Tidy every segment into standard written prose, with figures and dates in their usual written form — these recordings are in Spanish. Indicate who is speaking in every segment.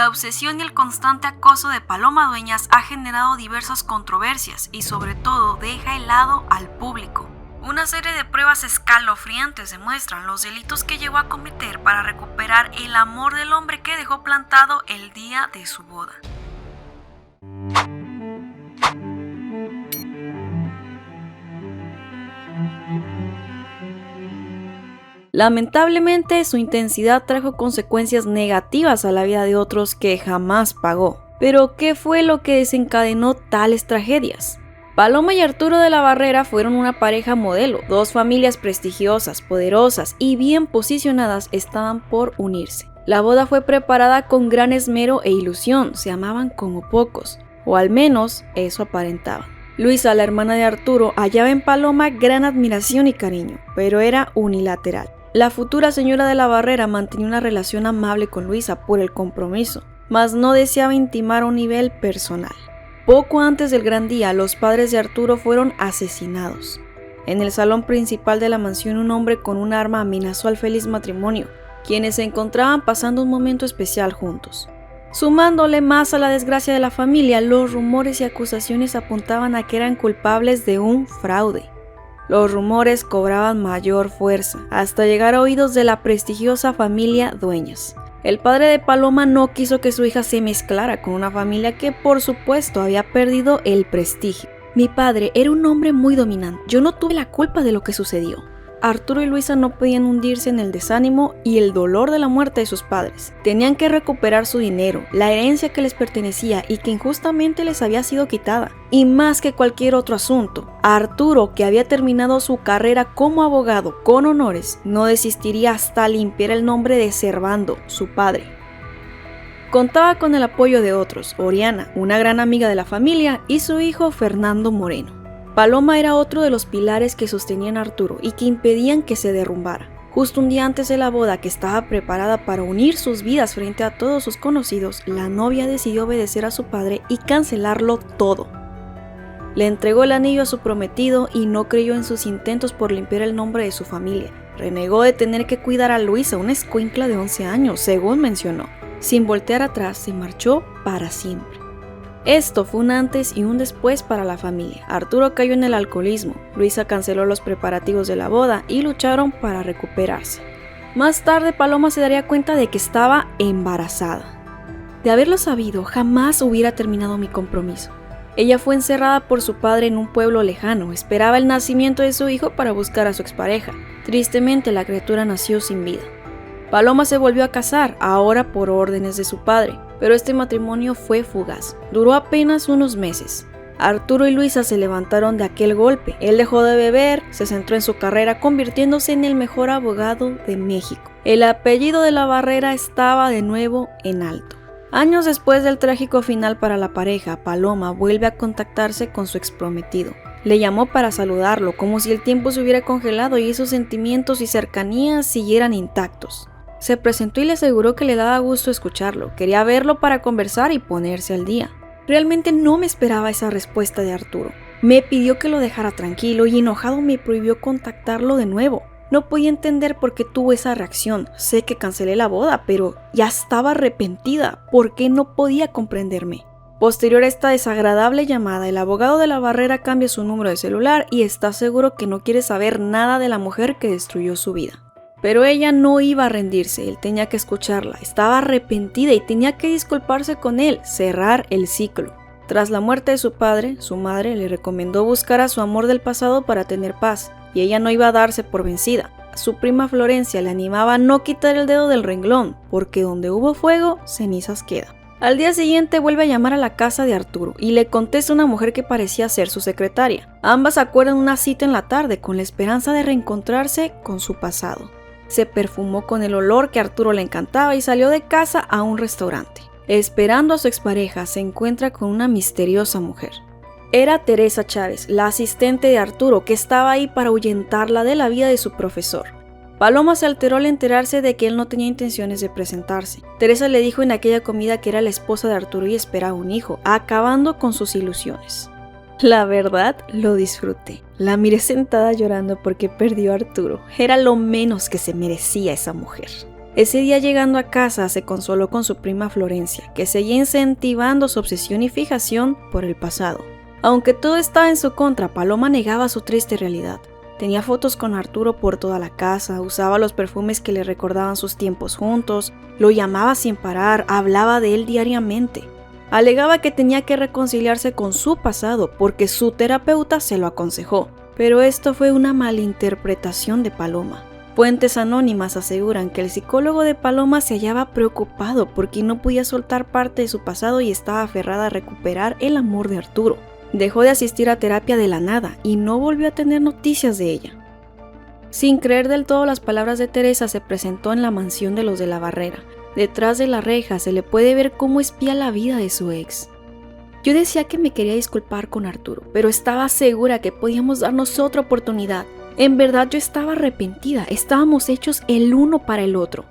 Speaker 1: La obsesión y el constante acoso de Paloma Dueñas ha generado diversas controversias y sobre todo deja helado al público. Una serie de pruebas escalofriantes demuestran los delitos que llegó a cometer para recuperar el amor del hombre que dejó plantado el día de su boda. Lamentablemente, su intensidad trajo consecuencias negativas a la vida de otros que jamás pagó. Pero, ¿qué fue lo que desencadenó tales tragedias? Paloma y Arturo de la Barrera fueron una pareja modelo. Dos familias prestigiosas, poderosas y bien posicionadas estaban por unirse. La boda fue preparada con gran esmero e ilusión, se amaban como pocos, o al menos eso aparentaban. Luisa, la hermana de Arturo, hallaba en Paloma gran admiración y cariño, pero era unilateral. La futura señora de la Barrera mantenía una relación amable con Luisa por el compromiso, mas no deseaba intimar a un nivel personal. Poco antes del gran día, los padres de Arturo fueron asesinados. En el salón principal de la mansión, un hombre con un arma amenazó al feliz matrimonio, quienes se encontraban pasando un momento especial juntos. Sumándole más a la desgracia de la familia, los rumores y acusaciones apuntaban a que eran culpables de un fraude. Los rumores cobraban mayor fuerza, hasta llegar a oídos de la prestigiosa familia Dueñas. El padre de Paloma no quiso que su hija se mezclara con una familia que, por supuesto, había perdido el prestigio. Mi padre era un hombre muy dominante. Yo no tuve la culpa de lo que sucedió. Arturo y Luisa no podían hundirse en el desánimo y el dolor de la muerte de sus padres. Tenían que recuperar su dinero, la herencia que les pertenecía y que injustamente les había sido quitada. Y más que cualquier otro asunto, Arturo, que había terminado su carrera como abogado con honores, no desistiría hasta limpiar el nombre de Servando, su padre. Contaba con el apoyo de otros, Oriana, una gran amiga de la familia, y su hijo Fernando Moreno. Paloma era otro de los pilares que sostenían a Arturo y que impedían que se derrumbara. Justo un día antes de la boda, que estaba preparada para unir sus vidas frente a todos sus conocidos, la novia decidió obedecer a su padre y cancelarlo todo. Le entregó el anillo a su prometido y no creyó en sus intentos por limpiar el nombre de su familia. Renegó de tener que cuidar a Luisa, una escuincla de 11 años, según mencionó. Sin voltear atrás, se marchó para siempre. Esto fue un antes y un después para la familia. Arturo cayó en el alcoholismo, Luisa canceló los preparativos de la boda y lucharon para recuperarse. Más tarde, Paloma se daría cuenta de que estaba embarazada. De haberlo sabido, jamás hubiera terminado mi compromiso. Ella fue encerrada por su padre en un pueblo lejano, esperaba el nacimiento de su hijo para buscar a su expareja. Tristemente, la criatura nació sin vida. Paloma se volvió a casar, ahora por órdenes de su padre, pero este matrimonio fue fugaz. Duró apenas unos meses. Arturo y Luisa se levantaron de aquel golpe. Él dejó de beber, se centró en su carrera, convirtiéndose en el mejor abogado de México. El apellido de la Barrera estaba de nuevo en alto. Años después del trágico final para la pareja, Paloma vuelve a contactarse con su exprometido. Le llamó para saludarlo, como si el tiempo se hubiera congelado y esos sentimientos y cercanías siguieran intactos. Se presentó y le aseguró que le daba gusto escucharlo, quería verlo para conversar y ponerse al día. Realmente no me esperaba esa respuesta de Arturo. Me pidió que lo dejara tranquilo y enojado me prohibió contactarlo de nuevo. No podía entender por qué tuvo esa reacción. Sé que cancelé la boda, pero ya estaba arrepentida. ¿Por qué no podía comprenderme? Posterior a esta desagradable llamada, el abogado de la Barrera cambia su número de celular y está seguro que no quiere saber nada de la mujer que destruyó su vida. Pero ella no iba a rendirse, él tenía que escucharla, estaba arrepentida y tenía que disculparse con él, cerrar el ciclo. Tras la muerte de su padre, su madre le recomendó buscar a su amor del pasado para tener paz, y ella no iba a darse por vencida. Su prima Florencia le animaba a no quitar el dedo del renglón, porque donde hubo fuego, cenizas queda. Al día siguiente vuelve a llamar a la casa de Arturo y le contesta una mujer que parecía ser su secretaria. Ambas acuerdan una cita en la tarde con la esperanza de reencontrarse con su pasado. Se perfumó con el olor que a Arturo le encantaba y salió de casa a un restaurante. Esperando a su expareja, se encuentra con una misteriosa mujer. Era Teresa Chávez, la asistente de Arturo, que estaba ahí para ahuyentarla de la vida de su profesor. Paloma se alteró al enterarse de que él no tenía intenciones de presentarse. Teresa le dijo en aquella comida que era la esposa de Arturo y esperaba un hijo, acabando con sus ilusiones. La verdad, lo disfruté. La miré sentada llorando porque perdió a Arturo. Era lo menos que se merecía esa mujer. Ese día llegando a casa se consoló con su prima Florencia, que seguía incentivando su obsesión y fijación por el pasado. Aunque todo estaba en su contra, Paloma negaba su triste realidad. Tenía fotos con Arturo por toda la casa, usaba los perfumes que le recordaban sus tiempos juntos, lo llamaba sin parar, hablaba de él diariamente. Alegaba que tenía que reconciliarse con su pasado porque su terapeuta se lo aconsejó, pero esto fue una malinterpretación de Paloma. Fuentes anónimas aseguran que el psicólogo de Paloma se hallaba preocupado porque no podía soltar parte de su pasado y estaba aferrada a recuperar el amor de Arturo. Dejó de asistir a terapia de la nada y no volvió a tener noticias de ella. Sin creer del todo las palabras de Teresa, se presentó en la mansión de los de la Barrera. Detrás de la reja se le puede ver cómo espía la vida de su ex. Yo decía que me quería disculpar con Arturo, pero estaba segura que podíamos darnos otra oportunidad. En verdad yo estaba arrepentida, estábamos hechos el uno para el otro.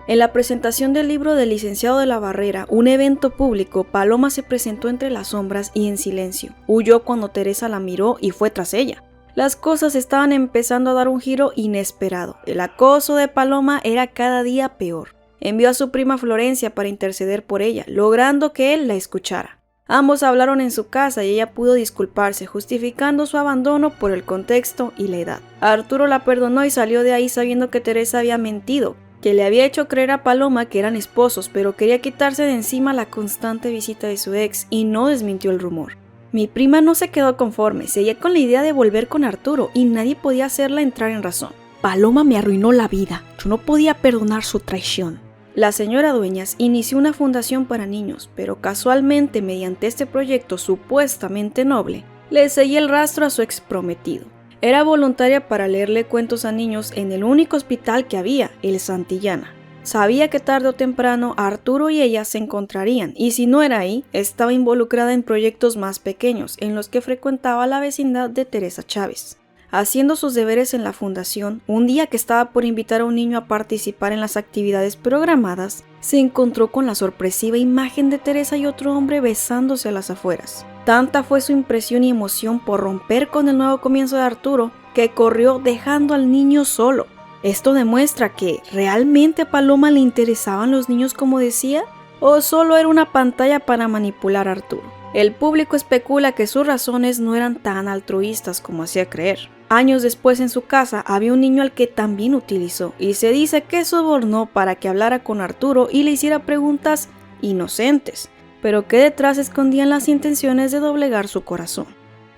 Speaker 1: En la presentación del libro del licenciado de la Barrera, un evento público, Paloma se presentó entre las sombras y en silencio. Huyó cuando Teresa la miró y fue tras ella. Las cosas estaban empezando a dar un giro inesperado. El acoso de Paloma era cada día peor. Envió a su prima Florencia para interceder por ella, logrando que él la escuchara. Ambos hablaron en su casa y ella pudo disculparse, justificando su abandono por el contexto y la edad. Arturo la perdonó y salió de ahí sabiendo que Teresa había mentido, que le había hecho creer a Paloma que eran esposos, pero quería quitarse de encima la constante visita de su ex y no desmintió el rumor. Mi prima no se quedó conforme, seguía con la idea de volver con Arturo y nadie podía hacerla entrar en razón. Paloma me arruinó la vida, yo no podía perdonar su traición. La señora Dueñas inició una fundación para niños, pero casualmente mediante este proyecto supuestamente noble, le seguía el rastro a su ex prometido. Era voluntaria para leerle cuentos a niños en el único hospital que había, el Santillana. Sabía que tarde o temprano Arturo y ella se encontrarían, y si no era ahí, estaba involucrada en proyectos más pequeños, en los que frecuentaba la vecindad de Teresa Chávez. Haciendo sus deberes en la fundación, un día que estaba por invitar a un niño a participar en las actividades programadas, se encontró con la sorpresiva imagen de Teresa y otro hombre besándose a las afueras. Tanta fue su impresión y emoción por romper con el nuevo comienzo de Arturo, que corrió dejando al niño solo. ¿Esto demuestra que realmente a Paloma le interesaban los niños como decía? ¿O solo era una pantalla para manipular a Arturo? El público especula que sus razones no eran tan altruistas como hacía creer. Años después en su casa había un niño al que también utilizó y se dice que sobornó para que hablara con Arturo y le hiciera preguntas inocentes, pero que detrás escondían las intenciones de doblegar su corazón.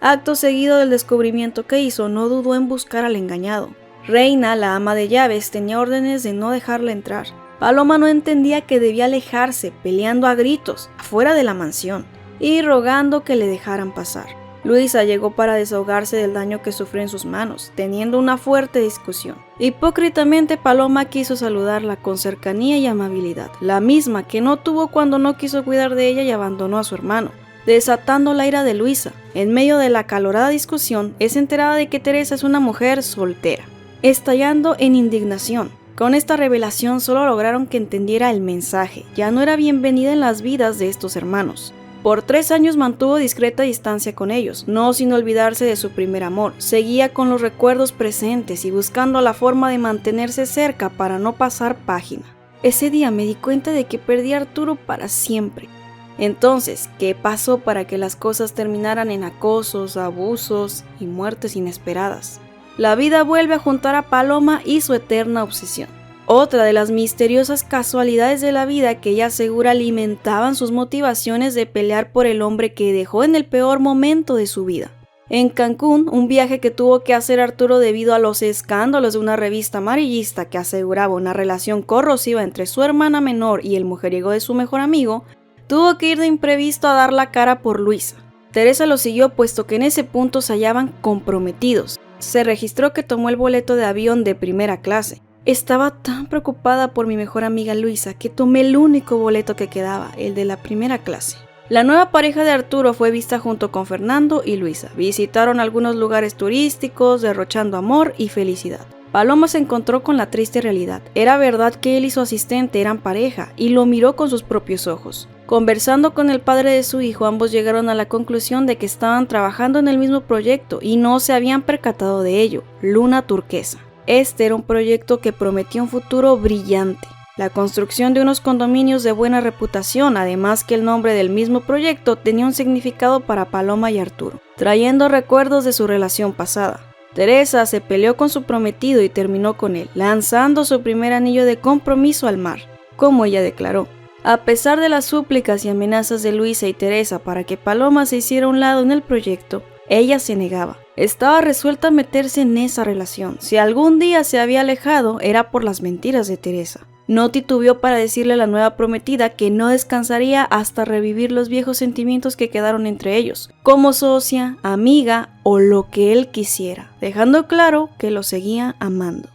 Speaker 1: Acto seguido del descubrimiento que hizo, no dudó en buscar al engañado. Reina, la ama de llaves, tenía órdenes de no dejarle entrar. Paloma no entendía que debía alejarse, peleando a gritos, afuera de la mansión, y rogando que le dejaran pasar. Luisa llegó para desahogarse del daño que sufrió en sus manos, teniendo una fuerte discusión. Hipócritamente, Paloma quiso saludarla con cercanía y amabilidad, la misma que no tuvo cuando no quiso cuidar de ella y abandonó a su hermano, desatando la ira de Luisa. En medio de la acalorada discusión, es enterada de que Teresa es una mujer soltera, estallando en indignación. Con esta revelación solo lograron que entendiera el mensaje, ya no era bienvenida en las vidas de estos hermanos. Por 3 años mantuvo discreta distancia con ellos, no sin olvidarse de su primer amor. Seguía con los recuerdos presentes y buscando la forma de mantenerse cerca para no pasar página. Ese día me di cuenta de que perdí a Arturo para siempre. Entonces, ¿qué pasó para que las cosas terminaran en acosos, abusos y muertes inesperadas? La vida vuelve a juntar a Paloma y su eterna obsesión. Otra de las misteriosas casualidades de la vida que ella asegura alimentaban sus motivaciones de pelear por el hombre que dejó en el peor momento de su vida. En Cancún, un viaje que tuvo que hacer Arturo debido a los escándalos de una revista amarillista que aseguraba una relación corrosiva entre su hermana menor y el mujeriego de su mejor amigo, tuvo que ir de imprevisto a dar la cara por Luisa. Teresa lo siguió puesto que en ese punto se hallaban comprometidos. Se registró que tomó el boleto de avión de primera clase. Estaba tan preocupada por mi mejor amiga Luisa que tomé el único boleto que quedaba, el de la primera clase. La nueva pareja de Arturo fue vista junto con Fernando y Luisa. Visitaron algunos lugares turísticos, derrochando amor y felicidad. Paloma se encontró con la triste realidad. Era verdad que él y su asistente eran pareja y lo miró con sus propios ojos. Conversando con el padre de su hijo, ambos llegaron a la conclusión de que estaban trabajando en el mismo proyecto y no se habían percatado de ello, Luna Turquesa. Este era un proyecto que prometía un futuro brillante. la construcción de unos condominios de buena reputación, además que el nombre del mismo proyecto tenía un significado para Paloma y Arturo, trayendo recuerdos de su relación pasada. Teresa se peleó con su prometido y terminó con él, lanzando su primer anillo de compromiso al mar, como ella declaró. A pesar de las súplicas y amenazas de Luisa y Teresa para que Paloma se hiciera a un lado en el proyecto, ella se negaba. Estaba resuelta a meterse en esa relación. Si algún día se había alejado, era por las mentiras de Teresa. No titubeó para decirle a la nueva prometida que no descansaría hasta revivir los viejos sentimientos que quedaron entre ellos, como socia, amiga o lo que él quisiera, dejando claro que lo seguía amando.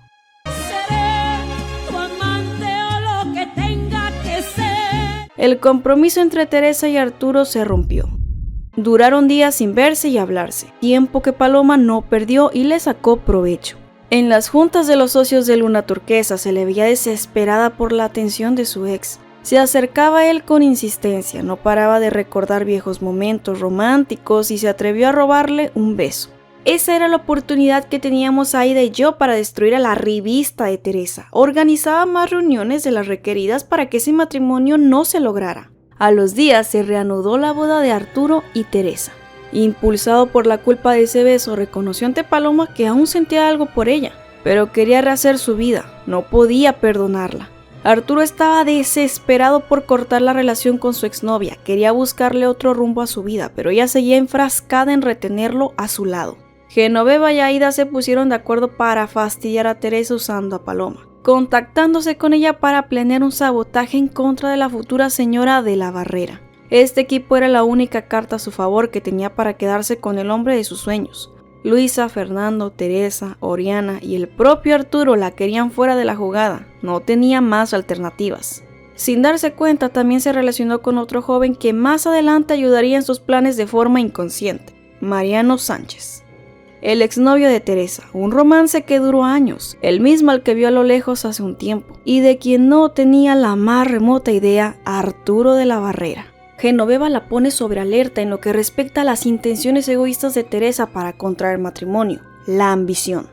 Speaker 1: El compromiso entre Teresa y Arturo se rompió. Duraron días sin verse y hablarse, tiempo que Paloma no perdió y le sacó provecho. En las juntas de los socios de Luna Turquesa se le veía desesperada por la atención de su ex. Se acercaba a él con insistencia, no paraba de recordar viejos momentos románticos y se atrevió a robarle un beso. Esa era la oportunidad que teníamos Aida y yo para destruir a la revista de Teresa. Organizaba más reuniones de las requeridas para que ese matrimonio no se lograra. A los días se reanudó la boda de Arturo y Teresa. Impulsado por la culpa de ese beso, reconoció ante Paloma que aún sentía algo por ella, pero quería rehacer su vida, no podía perdonarla. Arturo estaba desesperado por cortar la relación con su exnovia, quería buscarle otro rumbo a su vida, pero ella seguía enfrascada en retenerlo a su lado. Genoveva y Aida se pusieron de acuerdo para fastidiar a Teresa usando a Paloma, contactándose con ella para planear un sabotaje en contra de la futura señora de la Barrera. Este equipo era la única carta a su favor que tenía para quedarse con el hombre de sus sueños. Luisa, Fernando, Teresa, Oriana y el propio Arturo la querían fuera de la jugada, no tenía más alternativas. Sin darse cuenta, también se relacionó con otro joven que más adelante ayudaría en sus planes de forma inconsciente, Mariano Sánchez, el exnovio de Teresa, un romance que duró años, el mismo al que vio a lo lejos hace un tiempo, y de quien no tenía la más remota idea, Arturo de la Barrera. Genoveva la pone sobre alerta en lo que respecta a las intenciones egoístas de Teresa para contraer matrimonio, la ambición,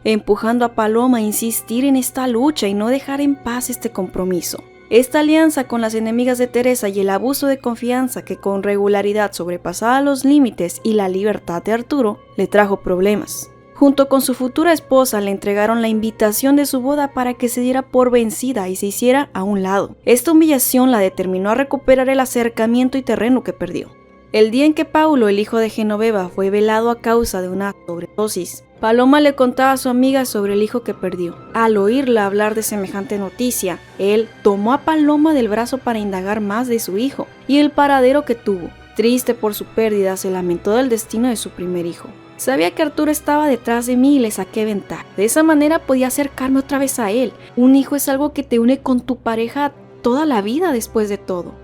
Speaker 1: empujando a Paloma a insistir en esta lucha y no dejar en paz este compromiso. Esta alianza con las enemigas de Teresa y el abuso de confianza que con regularidad sobrepasaba los límites y la libertad de Arturo le trajo problemas. Junto con su futura esposa le entregaron la invitación de su boda para que se diera por vencida y se hiciera a un lado. Esta humillación la determinó a recuperar el acercamiento y terreno que perdió. El día en que Paulo, el hijo de Genoveva, fue velado a causa de una sobredosis, Paloma le contaba a su amiga sobre el hijo que perdió. Al oírla hablar de semejante noticia, él tomó a Paloma del brazo para indagar más de su hijo y el paradero que tuvo. Triste por su pérdida, se lamentó del destino de su primer hijo. Sabía que Arturo estaba detrás de mí y le saqué ventaja. De esa manera podía acercarme otra vez a él. Un hijo es algo que te une con tu pareja toda la vida después de todo.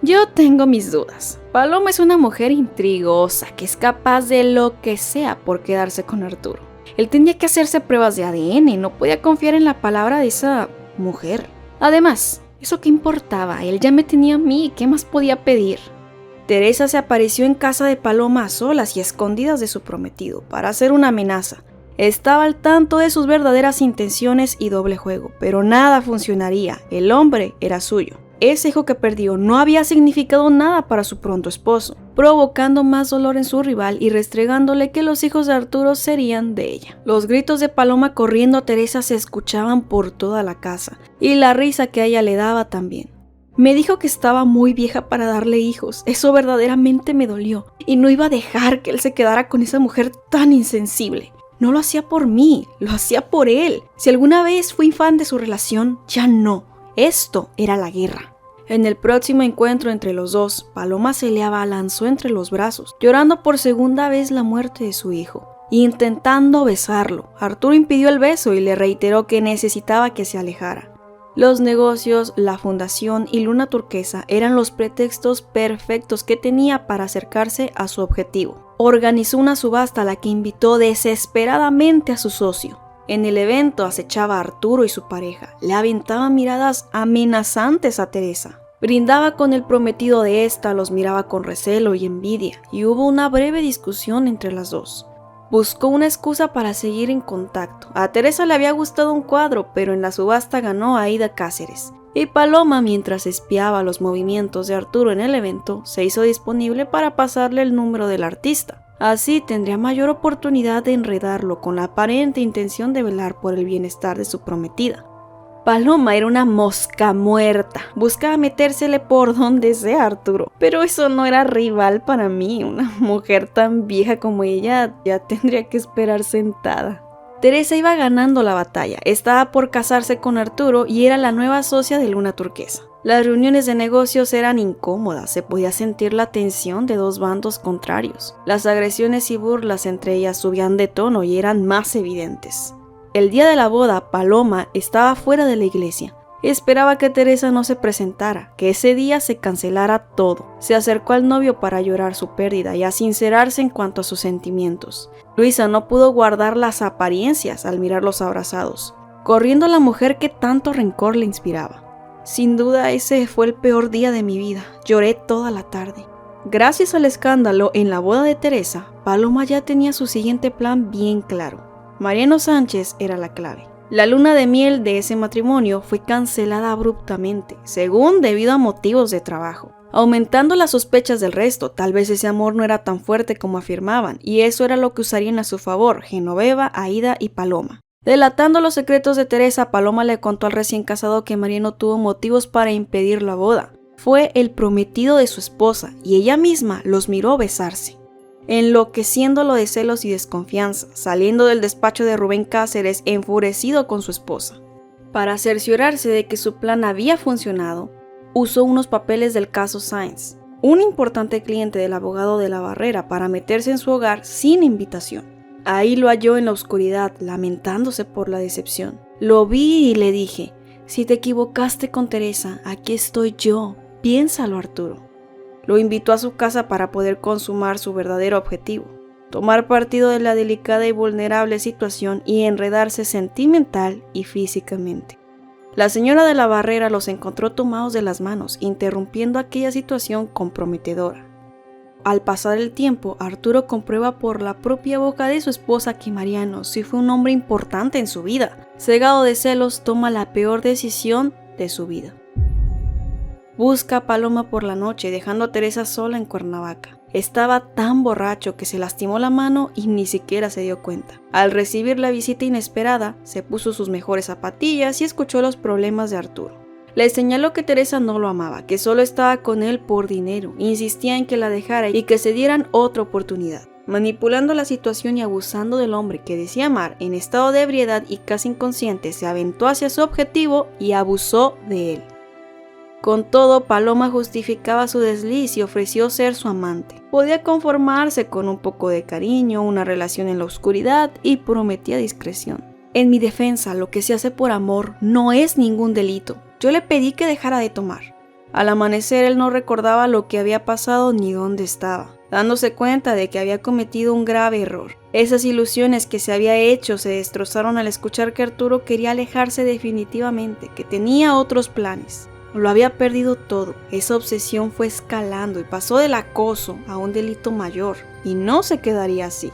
Speaker 1: Yo tengo mis dudas. Paloma es una mujer intrigosa que es capaz de lo que sea por quedarse con Arturo. Él tenía que hacerse pruebas de ADN, no podía confiar en la palabra de esa mujer. Además, ¿eso qué importaba? Él ya me tenía a mí, ¿qué más podía pedir? Teresa se apareció en casa de Paloma a solas y escondidas de su prometido para hacer una amenaza. Estaba al tanto de sus verdaderas intenciones y doble juego, pero nada funcionaría, el hombre era suyo. Ese hijo que perdió no había significado nada para su pronto esposo, provocando más dolor en su rival y restregándole que los hijos de Arturo serían de ella. Los gritos de Paloma corriendo a Teresa se escuchaban por toda la casa, y la risa que a ella le daba también. Me dijo que estaba muy vieja para darle hijos, eso verdaderamente me dolió, y no iba a dejar que él se quedara con esa mujer tan insensible. No lo hacía por mí, lo hacía por él. Si alguna vez fui fan de su relación, ya no. Esto era la guerra. En el próximo encuentro entre los dos, Paloma se le abalanzó entre los brazos, llorando por segunda vez la muerte de su hijo, intentando besarlo. Arturo impidió el beso y le reiteró que necesitaba que se alejara. Los negocios, la fundación y Luna Turquesa eran los pretextos perfectos que tenía para acercarse a su objetivo. Organizó una subasta a la que invitó desesperadamente a su socio. En el evento acechaba a Arturo y su pareja, le aventaba miradas amenazantes a Teresa. Brindaba con el prometido de esta, los miraba con recelo y envidia, y hubo una breve discusión entre las dos. Buscó una excusa para seguir en contacto. A Teresa le había gustado un cuadro, pero en la subasta ganó Aida Cáceres. Y Paloma, mientras espiaba los movimientos de Arturo en el evento, se hizo disponible para pasarle el número del artista. Así tendría mayor oportunidad de enredarlo con la aparente intención de velar por el bienestar de su prometida. Paloma era una mosca muerta, buscaba metérsele por donde sea a Arturo, pero eso no era rival para mí. Una mujer tan vieja como ella ya tendría que esperar sentada. Teresa iba ganando la batalla, estaba por casarse con Arturo y era la nueva socia de Luna Turquesa. Las reuniones de negocios eran incómodas, se podía sentir la tensión de dos bandos contrarios. Las agresiones y burlas entre ellas subían de tono y eran más evidentes. El día de la boda, Paloma estaba fuera de la iglesia. Esperaba que Teresa no se presentara, que ese día se cancelara todo. Se acercó al novio para llorar su pérdida y a sincerarse en cuanto a sus sentimientos. Luisa no pudo guardar las apariencias al mirarlos abrazados, corriendo a la mujer que tanto rencor le inspiraba. Sin duda ese fue el peor día de mi vida, lloré toda la tarde. Gracias al escándalo en la boda de Teresa, Paloma ya tenía su siguiente plan bien claro. Mariano Sánchez era la clave. La luna de miel de ese matrimonio fue cancelada abruptamente, según debido a motivos de trabajo, aumentando las sospechas del resto. Tal vez ese amor no era tan fuerte como afirmaban, y eso era lo que usarían a su favor Genoveva, Aída y Paloma. Delatando los secretos de Teresa, Paloma le contó al recién casado que Mariano tuvo motivos para impedir la boda. Fue el prometido de su esposa, y ella misma los miró besarse. Enloqueciéndolo de celos y desconfianza, saliendo del despacho de Rubén Cáceres enfurecido con su esposa. Para cerciorarse de que su plan había funcionado, usó unos papeles del caso Sáenz, un importante cliente del abogado de la Barrera, para meterse en su hogar sin invitación. Ahí lo halló en la oscuridad, lamentándose por la decepción. Lo vi y le dije: si te equivocaste con Teresa, aquí estoy yo, piénsalo, Arturo. Lo invitó a su casa para poder consumar su verdadero objetivo, tomar partido de la delicada y vulnerable situación y enredarse sentimental y físicamente. La señora de la Barrera los encontró tomados de las manos, interrumpiendo aquella situación comprometedora. Al pasar el tiempo, Arturo comprueba por la propia boca de su esposa que Mariano sí fue un hombre importante en su vida. Cegado de celos, toma la peor decisión de su vida. Busca a Paloma por la noche, dejando a Teresa sola en Cuernavaca. Estaba tan borracho que se lastimó la mano y ni siquiera se dio cuenta. Al recibir la visita inesperada, se puso sus mejores zapatillas y escuchó los problemas de Arturo. Le señaló que Teresa no lo amaba, que solo estaba con él por dinero, insistía en que la dejara y que se dieran otra oportunidad. Manipulando la situación y abusando del hombre que decía amar, en estado de ebriedad y casi inconsciente, se aventó hacia su objetivo y abusó de él. Con todo, Paloma justificaba su desliz y ofreció ser su amante. Podía conformarse con un poco de cariño, una relación en la oscuridad, y prometía discreción. En mi defensa, lo que se hace por amor no es ningún delito. Yo le pedí que dejara de tomar. Al amanecer él no recordaba lo que había pasado ni dónde estaba, dándose cuenta de que había cometido un grave error. Esas ilusiones que se había hecho se destrozaron al escuchar que Arturo quería alejarse definitivamente, que tenía otros planes. Lo había perdido todo. Esa obsesión fue escalando y pasó del acoso a un delito mayor, y no se quedaría así.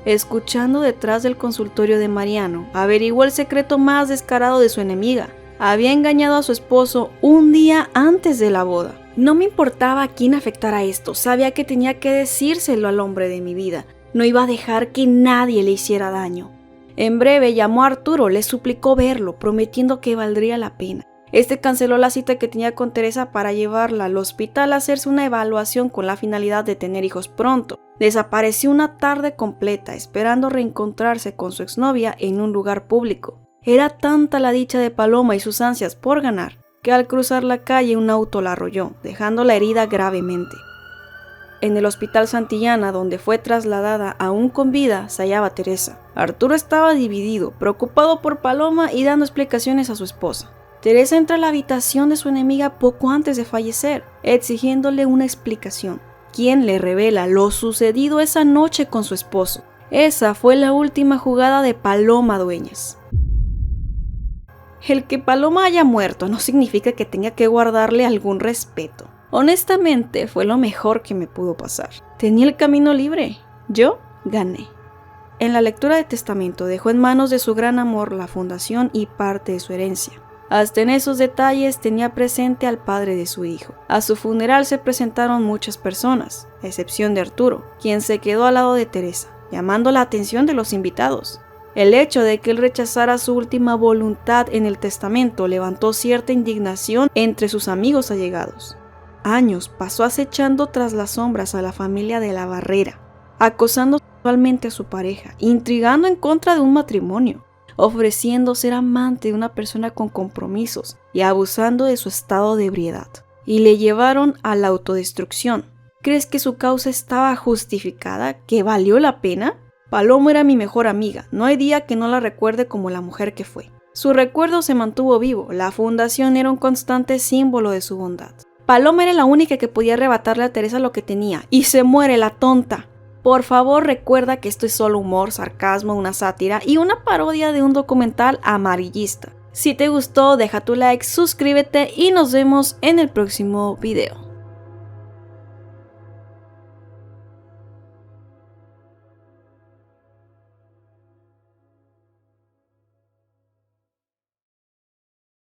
Speaker 1: Escuchando detrás del consultorio de Mariano, averiguó el secreto más descarado de su enemiga. Había engañado a su esposo un día antes de la boda. No me importaba a quién afectara esto, sabía que tenía que decírselo al hombre de mi vida. No iba a dejar que nadie le hiciera daño. En breve llamó a Arturo, le suplicó verlo, prometiendo que valdría la pena. Este canceló la cita que tenía con Teresa para llevarla al hospital a hacerse una evaluación con la finalidad de tener hijos pronto. Desapareció una tarde completa, esperando reencontrarse con su exnovia en un lugar público. Era tanta la dicha de Paloma y sus ansias por ganar, que al cruzar la calle un auto la arrolló, dejándola herida gravemente. En el hospital Santillana, donde fue trasladada aún con vida, se hallaba Teresa. Arturo estaba dividido, preocupado por Paloma y dando explicaciones a su esposa. Teresa entra a la habitación de su enemiga poco antes de fallecer, exigiéndole una explicación, quien le revela lo sucedido esa noche con su esposo. Esa fue la última jugada de Paloma Dueñas. El que Paloma haya muerto no significa que tenga que guardarle algún respeto. Honestamente, fue lo mejor que me pudo pasar. Tenía el camino libre. Yo gané. En la lectura de testamento dejó en manos de su gran amor la fundación y parte de su herencia. Hasta en esos detalles tenía presente al padre de su hijo. A su funeral se presentaron muchas personas, a excepción de Arturo, quien se quedó al lado de Teresa, llamando la atención de los invitados. El hecho de que él rechazara su última voluntad en el testamento levantó cierta indignación entre sus amigos allegados. Años pasó acechando tras las sombras a la familia de la Barrera, acosando sexualmente a su pareja, intrigando en contra de un matrimonio, ofreciendo ser amante de una persona con compromisos y abusando de su estado de ebriedad. Y le llevaron a la autodestrucción. ¿Crees que su causa estaba justificada? ¿Que valió la pena? Paloma era mi mejor amiga, no hay día que no la recuerde como la mujer que fue. Su recuerdo se mantuvo vivo, la fundación era un constante símbolo de su bondad. Paloma era la única que podía arrebatarle a Teresa lo que tenía, y se muere la tonta. Por favor recuerda que esto es solo humor, sarcasmo, una sátira y una parodia de un documental amarillista. Si te gustó, deja tu like, suscríbete y nos vemos en el próximo video.